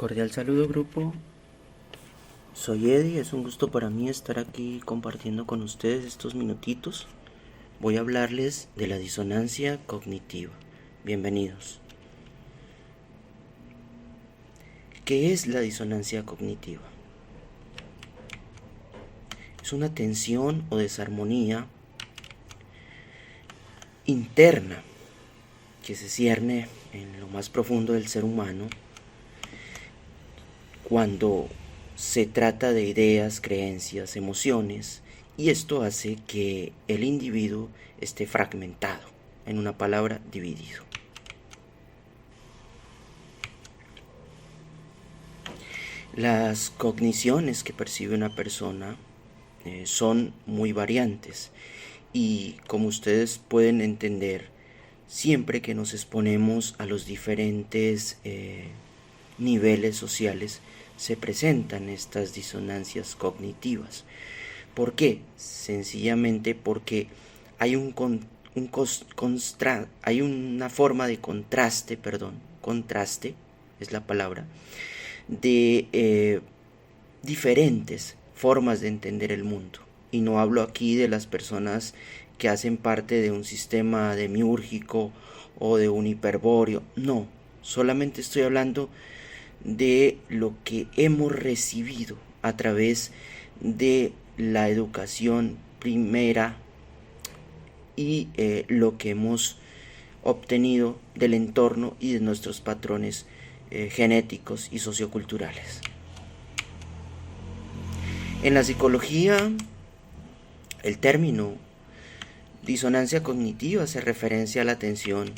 Cordial saludo grupo, soy Eddie, es un gusto para mí estar aquí compartiendo con ustedes estos minutitos. Voy a hablarles de la disonancia cognitiva. Bienvenidos. ¿Qué es la disonancia cognitiva? Es una tensión o desarmonía interna que se cierne en lo más profundo del ser humano cuando se trata de ideas, creencias, emociones, y esto hace que el individuo esté fragmentado, en una palabra, dividido. Las cogniciones que percibe una persona son muy variantes y, como ustedes pueden entender, siempre que nos exponemos a los diferentes niveles sociales se presentan estas disonancias cognitivas. ¿Por qué? Sencillamente porque hay hay una forma de contraste es la palabra, de diferentes formas de entender el mundo. Y no hablo aquí de las personas que hacen parte de un sistema demiúrgico o de un hiperbóreo, no, solamente estoy hablando de lo que hemos recibido a través de la educación primera y lo que hemos obtenido del entorno y de nuestros patrones genéticos y socioculturales. En la psicología, el término disonancia cognitiva hace referencia a la tensión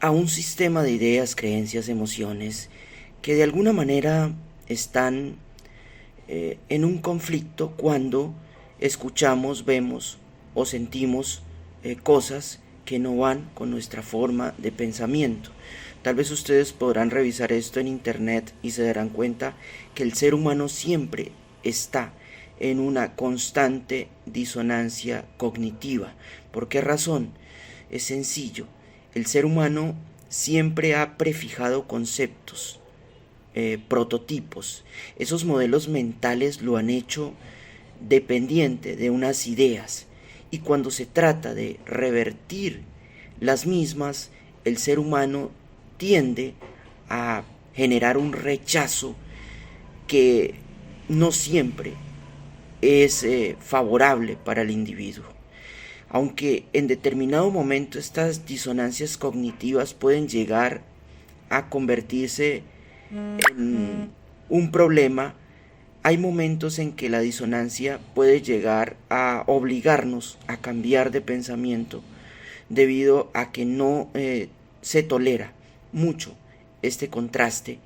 a un sistema de ideas, creencias, emociones que de alguna manera están en un conflicto cuando escuchamos, vemos o sentimos cosas que no van con nuestra forma de pensamiento. Tal vez ustedes podrán revisar esto en internet y se darán cuenta que el ser humano siempre está en una constante disonancia cognitiva. ¿Por qué razón? Es sencillo. El ser humano siempre ha prefijado conceptos, prototipos. Esos modelos mentales lo han hecho dependiente de unas ideas. Y cuando se trata de revertir las mismas, el ser humano tiende a generar un rechazo que no siempre es favorable para el individuo. Aunque en determinado momento estas disonancias cognitivas pueden llegar a convertirse en un problema, hay momentos en que la disonancia puede llegar a obligarnos a cambiar de pensamiento debido a que no se tolera mucho este contraste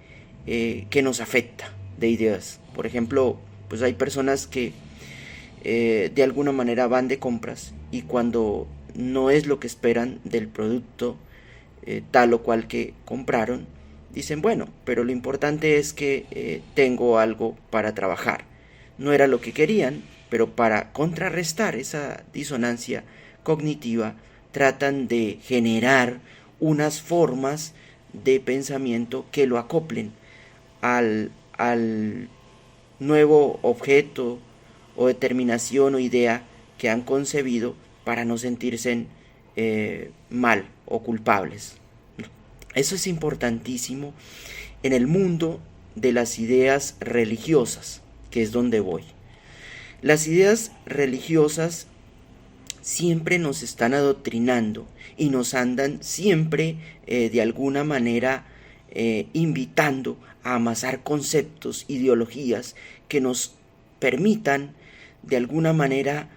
que nos afecta de ideas. Por ejemplo, pues hay personas que de alguna manera van de compras y cuando no es lo que esperan del producto tal o cual que compraron, dicen, bueno, pero lo importante es que tengo algo para trabajar. No era lo que querían, pero para contrarrestar esa disonancia cognitiva tratan de generar unas formas de pensamiento que lo acoplen al nuevo objeto o determinación o idea que han concebido para no sentirse mal o culpables. Eso es importantísimo en el mundo de las ideas religiosas, que es donde voy. Las ideas religiosas siempre nos están adoctrinando y nos andan siempre de alguna manera invitando a amasar conceptos, ideologías que nos permitan de alguna manera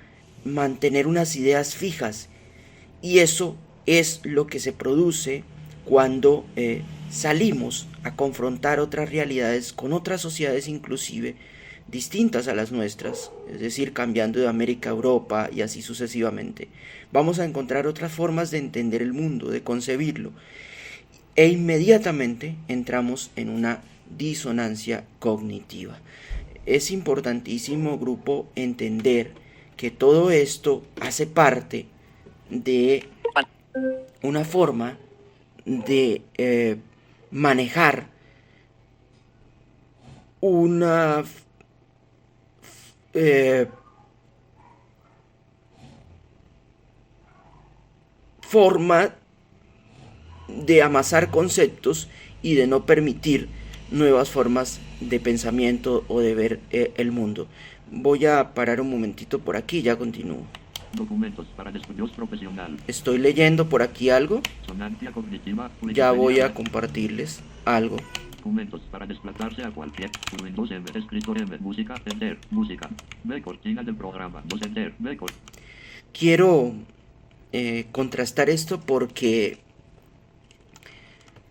mantener unas ideas fijas, y eso es lo que se produce cuando salimos a confrontar otras realidades con otras sociedades inclusive distintas a las nuestras, es decir, cambiando de América a Europa y así sucesivamente. Vamos a encontrar otras formas de entender el mundo, de concebirlo, e inmediatamente entramos en una disonancia cognitiva. Es importantísimo, grupo, entender que todo esto hace parte de una forma de manejar una forma de amasar conceptos y de no permitir nuevas formas de pensamiento o de ver el mundo. Voy a parar un momentito por aquí y ya continúo. Documentos para estudios profesional. Estoy leyendo por aquí algo. Sonancia cognitiva. Ya voy a compartirles algo. Documentos para desplazarse a cualquier. Windows M, escritor M, música, enter, música. B cortina del programa, 2 enter, B cortina. Quiero contrastar esto porque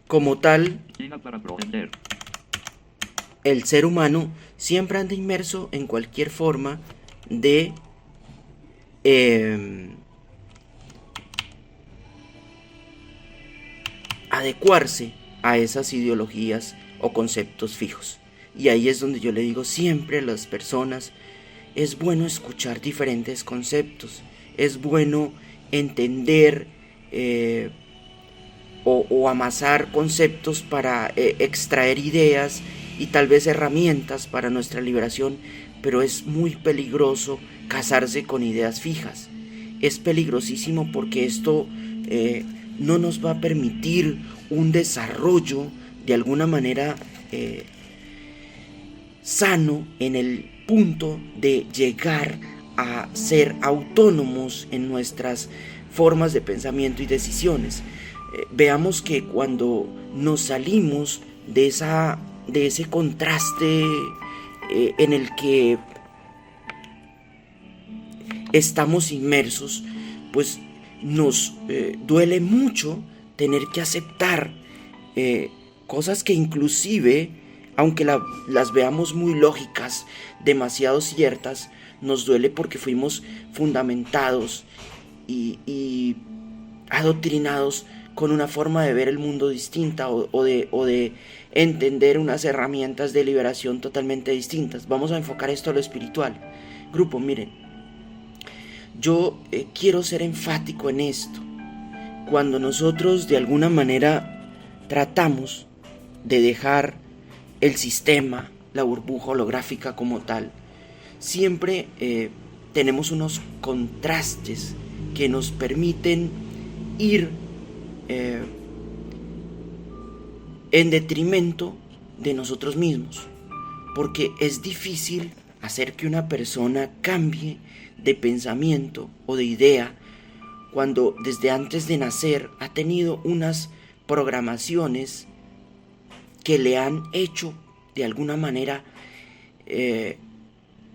como tal Para pro, enter. El ser humano siempre anda inmerso en cualquier forma de adecuarse a esas ideologías o conceptos fijos. Y ahí es donde yo le digo siempre a las personas, es bueno escuchar diferentes conceptos, es bueno entender o amasar conceptos para extraer ideas y tal vez herramientas para nuestra liberación, pero es muy peligroso casarse con ideas fijas. Es peligrosísimo porque esto no nos va a permitir un desarrollo de alguna manera sano en el punto de llegar a ser autónomos en nuestras formas de pensamiento y decisiones. Veamos que cuando nos salimos de ese contraste en el que estamos inmersos, pues nos duele mucho tener que aceptar cosas que inclusive, aunque las veamos muy lógicas, demasiado ciertas, nos duele porque fuimos fundamentados y adoctrinados con una forma de ver el mundo distinta o de entender unas herramientas de liberación totalmente distintas. Vamos a enfocar esto a lo espiritual. Grupo, miren, yo quiero ser enfático en esto. Cuando nosotros de alguna manera tratamos de dejar el sistema, la burbuja holográfica como tal, siempre tenemos unos contrastes que nos permiten ir en detrimento de nosotros mismos, porque es difícil hacer que una persona cambie de pensamiento o de idea cuando desde antes de nacer ha tenido unas programaciones que le han hecho de alguna manera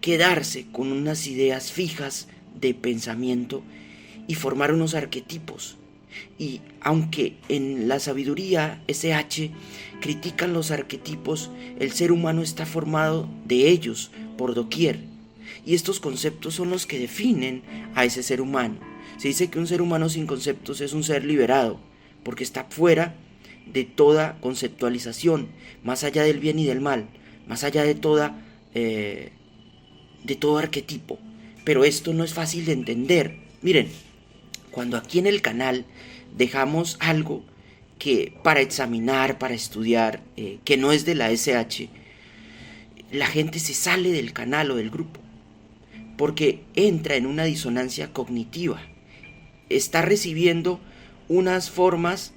quedarse con unas ideas fijas de pensamiento y formar unos arquetipos. Y aunque en la sabiduría SH critican los arquetipos, el ser humano está formado de ellos por doquier. Y estos conceptos son los que definen a ese ser humano. Se dice que un ser humano sin conceptos es un ser liberado, porque está fuera de toda conceptualización, más allá del bien y del mal, más allá de todo arquetipo. Pero esto no es fácil de entender. Miren, cuando aquí en el canal dejamos algo que para examinar, para estudiar, que no es de la SH, la gente se sale del canal o del grupo, porque entra en una disonancia cognitiva. Está recibiendo unas formas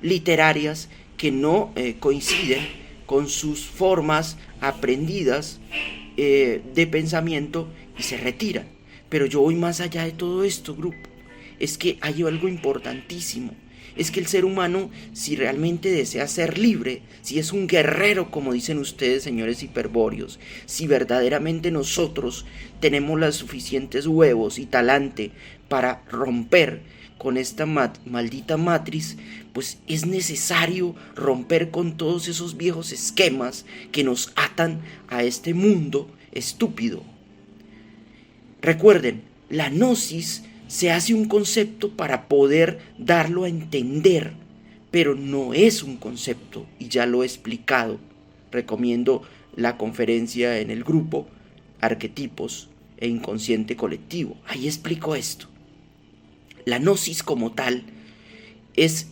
literarias que no coinciden con sus formas aprendidas de pensamiento y se retiran. Pero yo voy más allá de todo esto, grupo. Es que hay algo importantísimo. Es que el ser humano, si realmente desea ser libre, si es un guerrero, como dicen ustedes, señores hiperbóreos, si verdaderamente nosotros tenemos los suficientes huevos y talante para romper con esta maldita matriz, pues es necesario romper con todos esos viejos esquemas que nos atan a este mundo estúpido. Recuerden, la gnosis se hace un concepto para poder darlo a entender, pero no es un concepto, y ya lo he explicado. Recomiendo la conferencia en el grupo Arquetipos e Inconsciente Colectivo. Ahí explico esto. La gnosis como tal es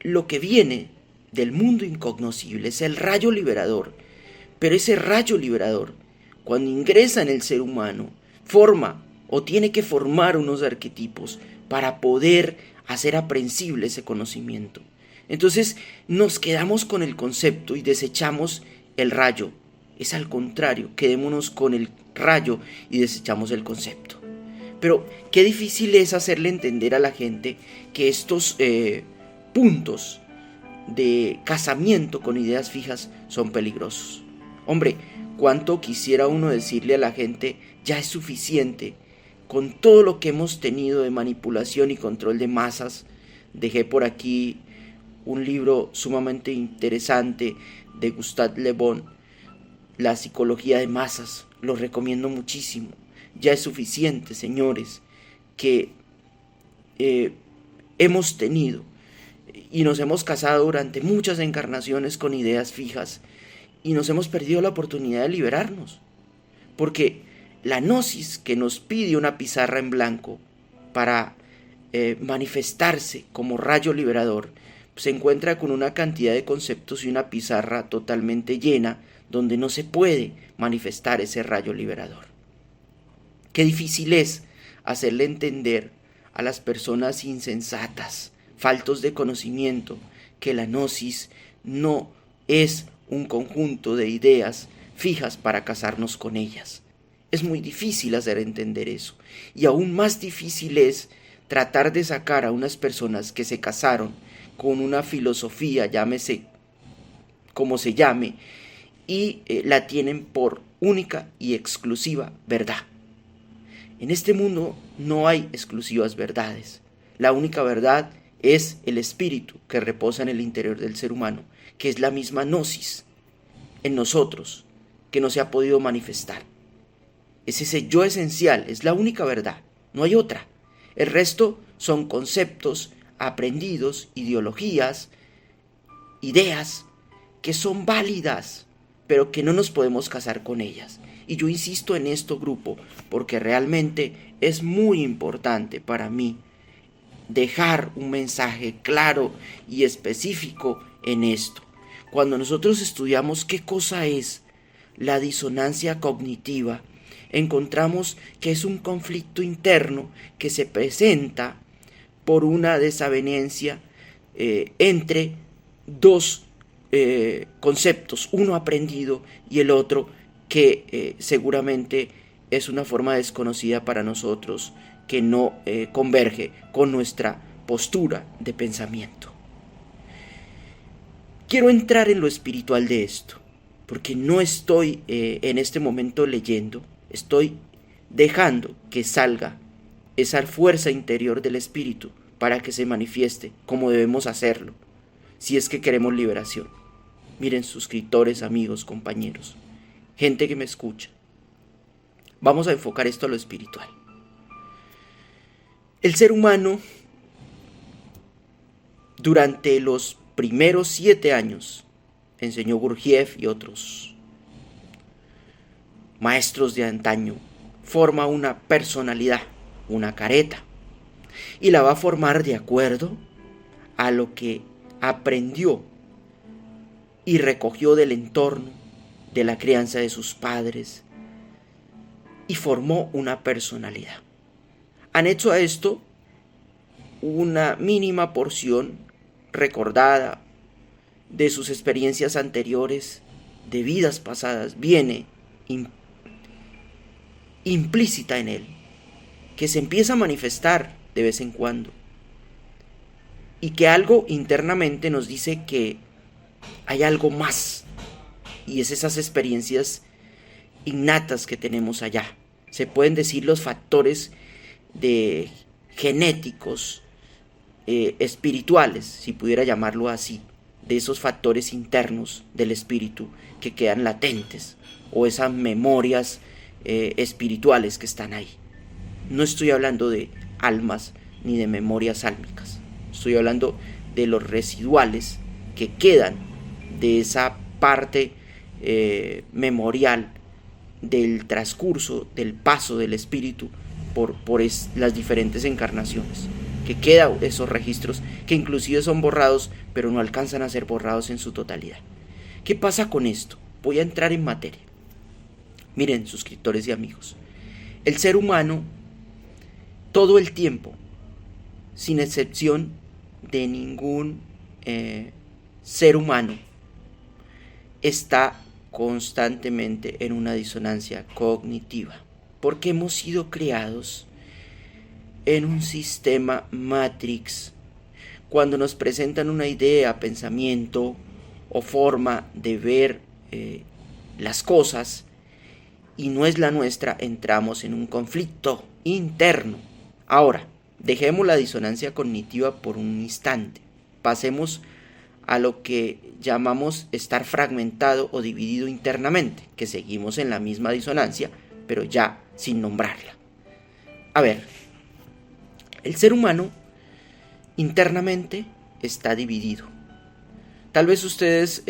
lo que viene del mundo incognoscible, es el rayo liberador. Pero ese rayo liberador, cuando ingresa en el ser humano, forma o tiene que formar unos arquetipos para poder hacer aprehensible ese conocimiento. Entonces nos quedamos con el concepto y desechamos el rayo. Es al contrario, quedémonos con el rayo y desechamos el concepto. Pero qué difícil es hacerle entender a la gente que estos puntos de casamiento con ideas fijas son peligrosos. Hombre, cuánto quisiera uno decirle a la gente, ya es suficiente con todo lo que hemos tenido de manipulación y control de masas. Dejé por aquí un libro sumamente interesante de Gustave Le Bon, La psicología de masas. Lo recomiendo muchísimo. Ya es suficiente, señores, que hemos tenido y nos hemos casado durante muchas encarnaciones con ideas fijas y nos hemos perdido la oportunidad de liberarnos. Porque la gnosis, que nos pide una pizarra en blanco para manifestarse como rayo liberador, se encuentra con una cantidad de conceptos y una pizarra totalmente llena donde no se puede manifestar ese rayo liberador. Qué difícil es hacerle entender a las personas insensatas, faltos de conocimiento, que la gnosis no es un conjunto de ideas fijas para casarnos con ellas. Es muy difícil hacer entender eso. Y aún más difícil es tratar de sacar a unas personas que se casaron con una filosofía, llámese como se llame, y la tienen por única y exclusiva verdad. En este mundo no hay exclusivas verdades. La única verdad es el espíritu que reposa en el interior del ser humano, que es la misma gnosis en nosotros, que no se ha podido manifestar. Es ese yo esencial, es la única verdad, no hay otra. El resto son conceptos aprendidos, ideologías, ideas que son válidas, pero que no nos podemos casar con ellas. Y yo insisto en esto, grupo, porque realmente es muy importante para mí dejar un mensaje claro y específico en esto. Cuando nosotros estudiamos qué cosa es la disonancia cognitiva, encontramos que es un conflicto interno que se presenta por una desavenencia entre dos conceptos, uno aprendido y el otro que seguramente es una forma desconocida para nosotros, que no converge con nuestra postura de pensamiento. Quiero entrar en lo espiritual de esto, porque no estoy en este momento leyendo, estoy dejando que salga esa fuerza interior del espíritu para que se manifieste como debemos hacerlo, si es que queremos liberación. Miren, suscriptores, amigos, compañeros, gente que me escucha, vamos a enfocar esto a lo espiritual. El ser humano, durante los primeros 7 años, enseñó Gurdjieff y otros maestros de antaño, forma una personalidad, una careta, y la va a formar de acuerdo a lo que aprendió y recogió del entorno, de la crianza de sus padres, y formó una personalidad. Han hecho a esto una mínima porción recordada de sus experiencias anteriores, de vidas pasadas, viene implícita en él, que se empieza a manifestar de vez en cuando, y que algo internamente nos dice que hay algo más, y es esas experiencias innatas que tenemos allá. Se pueden decir los factores de genéticos, espirituales, si pudiera llamarlo así, de esos factores internos del espíritu que quedan latentes, o esas memorias espirituales que están ahí. No estoy hablando de almas ni de memorias álmicas, estoy hablando de los residuales que quedan de esa parte memorial del transcurso, del paso del espíritu por las diferentes encarnaciones, que quedan esos registros que inclusive son borrados, pero no alcanzan a ser borrados en su totalidad. ¿Qué pasa con esto? Voy a entrar en materia. Miren, suscriptores y amigos, el ser humano todo el tiempo, sin excepción de ningún ser humano, está constantemente en una disonancia cognitiva, porque hemos sido creados en un sistema Matrix. Cuando nos presentan una idea, pensamiento o forma de ver las cosas y no es la nuestra, entramos en un conflicto interno. Ahora, dejemos la disonancia cognitiva por un instante. Pasemos a lo que llamamos estar fragmentado o dividido internamente, que seguimos en la misma disonancia, pero ya sin nombrarla. A ver, el ser humano internamente está dividido. Tal vez ustedes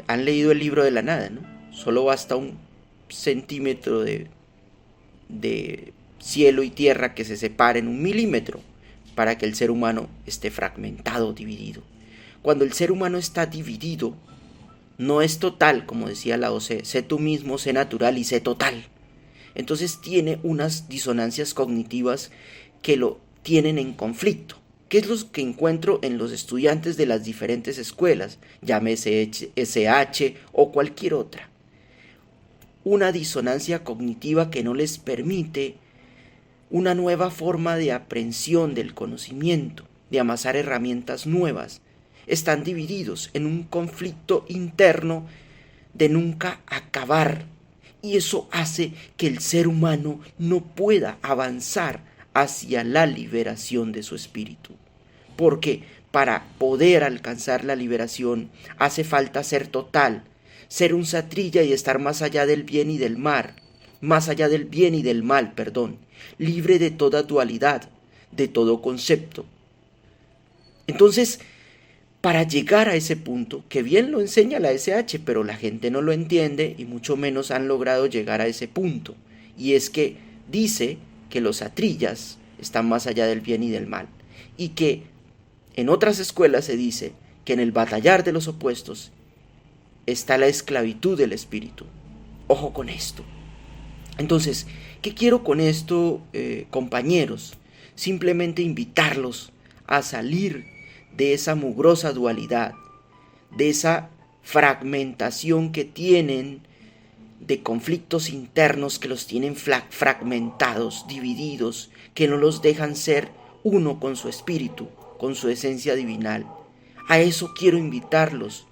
han leído el libro de la nada, ¿no? Solo basta un centímetro de cielo y tierra que se separen 1 milímetro para que el ser humano esté fragmentado, dividido. Cuando el ser humano está dividido, no es total, como decía Lao Tse, sé tú mismo, sé natural y sé total. Entonces tiene unas disonancias cognitivas que lo tienen en conflicto. ¿Qué es lo que encuentro en los estudiantes de las diferentes escuelas? Llámese SH o cualquier otra. Una disonancia cognitiva que no les permite una nueva forma de aprehensión del conocimiento, de amasar herramientas nuevas. Están divididos en un conflicto interno de nunca acabar. Y eso hace que el ser humano no pueda avanzar hacia la liberación de su espíritu. Porque para poder alcanzar la liberación hace falta ser total, ser un satrilla y estar más allá del bien y del mal, libre de toda dualidad, de todo concepto. Entonces, para llegar a ese punto, que bien lo enseña la SH, pero la gente no lo entiende y mucho menos han logrado llegar a ese punto. Y es que dice que los satrillas están más allá del bien y del mal. Y que en otras escuelas se dice que en el batallar de los opuestos está la esclavitud del espíritu. Ojo con esto. Entonces, ¿qué quiero con esto, compañeros? Simplemente invitarlos a salir de esa mugrosa dualidad, de esa fragmentación que tienen, de conflictos internos que los tienen fragmentados, divididos, que no los dejan ser uno con su espíritu, con su esencia divinal. A eso quiero invitarlos.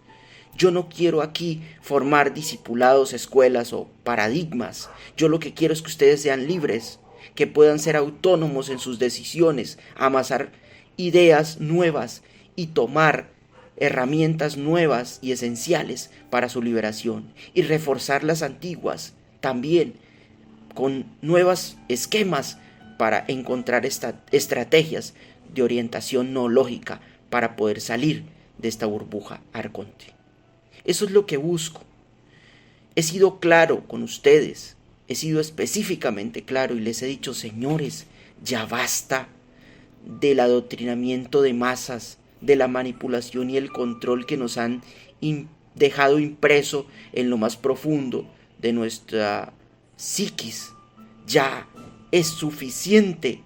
Yo no quiero aquí formar discipulados, escuelas o paradigmas. Yo lo que quiero es que ustedes sean libres, que puedan ser autónomos en sus decisiones, amasar ideas nuevas y tomar herramientas nuevas y esenciales para su liberación y reforzar las antiguas también con nuevos esquemas para encontrar estrategias de orientación no lógica para poder salir de esta burbuja arconte. Eso es lo que busco. He sido claro con ustedes, he sido específicamente claro y les he dicho, señores, ya basta del adoctrinamiento de masas, de la manipulación y el control que nos han dejado impreso en lo más profundo de nuestra psiquis. Ya es suficiente.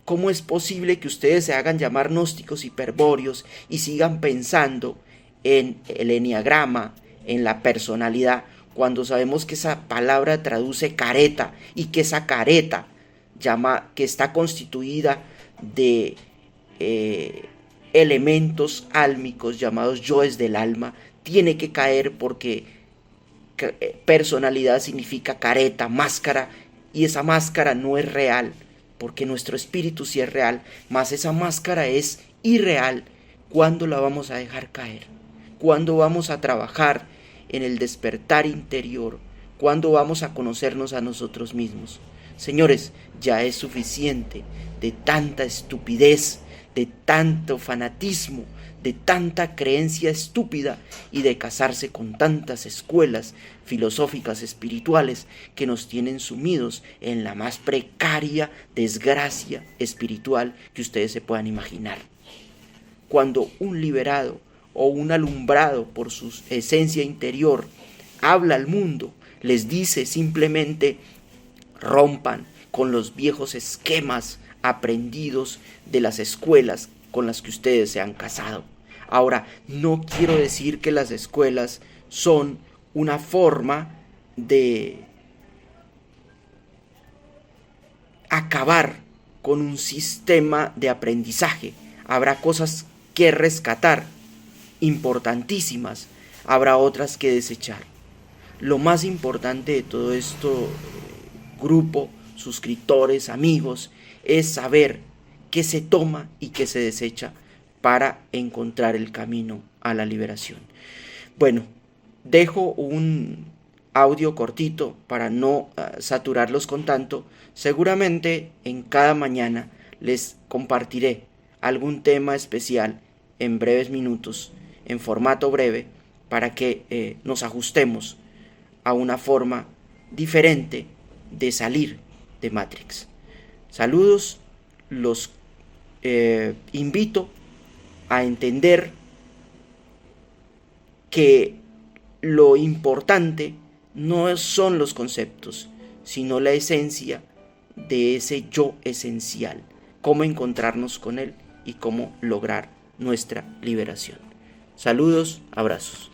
¿Cómo es posible que ustedes se hagan llamar gnósticos hiperbóreos y sigan pensando en el enneagrama, en la personalidad, cuando sabemos que esa palabra traduce careta y que esa careta que está constituida de elementos álmicos llamados yoes del alma, tiene que caer porque personalidad significa careta, máscara, y esa máscara no es real, porque nuestro espíritu sí es real, mas esa máscara es irreal. ¿Cuándo la vamos a dejar caer? ¿Cuándo vamos a trabajar en el despertar interior? ¿Cuándo vamos a conocernos a nosotros mismos? Señores, ya es suficiente de tanta estupidez, de tanto fanatismo, de tanta creencia estúpida y de casarse con tantas escuelas filosóficas espirituales que nos tienen sumidos en la más precaria desgracia espiritual que ustedes se puedan imaginar. Cuando un liberado o un alumbrado por su esencia interior habla al mundo, les dice simplemente: rompan con los viejos esquemas aprendidos de las escuelas con las que ustedes se han casado. Ahora, no quiero decir que las escuelas son una forma de acabar con un sistema de aprendizaje. Habrá cosas que rescatar, importantísimas, habrá otras que desechar. Lo más importante de todo esto, grupo, suscriptores, amigos, es saber qué se toma y qué se desecha para encontrar el camino a la liberación. Bueno, dejo un audio cortito para no saturarlos con tanto. Seguramente en cada mañana les compartiré algún tema especial en breves minutos, en formato breve, para que nos ajustemos a una forma diferente de salir de Matrix. Saludos, los invito a entender que lo importante no son los conceptos, sino la esencia de ese yo esencial, cómo encontrarnos con él y cómo lograr nuestra liberación. Saludos, abrazos.